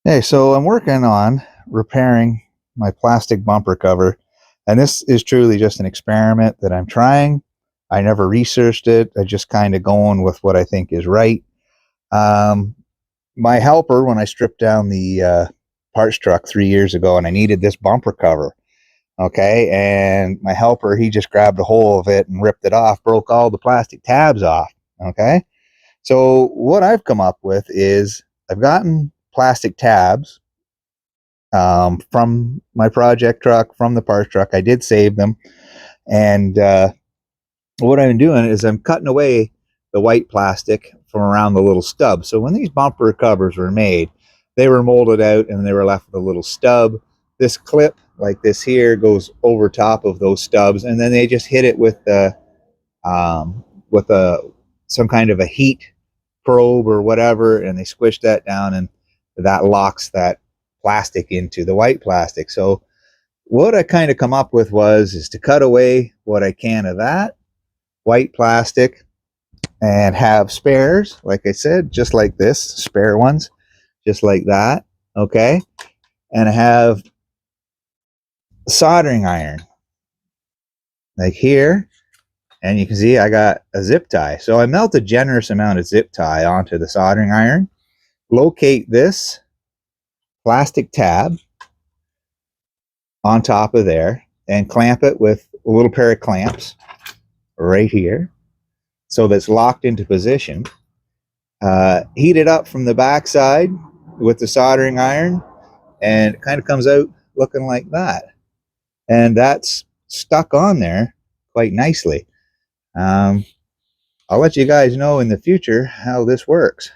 Hey, so I'm working on repairing my plastic bumper cover, and this is truly just an experiment that I'm trying. I never researched it. I just kind of going with what I think is right. Um, my helper, when I stripped down the parts truck 3 years ago, and I needed this bumper cover, okay, and my helper, he just grabbed a hole of it and ripped it off, broke all the plastic tabs off, okay. So what I've come up with is I've gotten plastic tabs from my project truck, from the parts truck. I did save them. And what I'm doing is I'm cutting away the white plastic from around the little stub. So when these bumper covers were made, they were molded out and they were left with a little stub. This clip, like this here, goes over top of those stubs, and then they just hit it with a some kind of a heat probe or whatever, and they squish that down, and that locks that plastic into the white plastic. So what I kind of come up with is to cut away what I can of that white plastic and have spares, like I said, just like this, spare ones, just like that, okay? And I have soldering iron, like here, and you can see I got a zip tie. So I melt a generous amount of zip tie onto the soldering iron, locate this plastic tab on top of there, and clamp it with a little pair of clamps right here so that's locked into position. Heat it up from the backside with the soldering iron, and it kind of comes out looking like that. And that's stuck on there quite nicely. I'll let you guys know in the future how this works.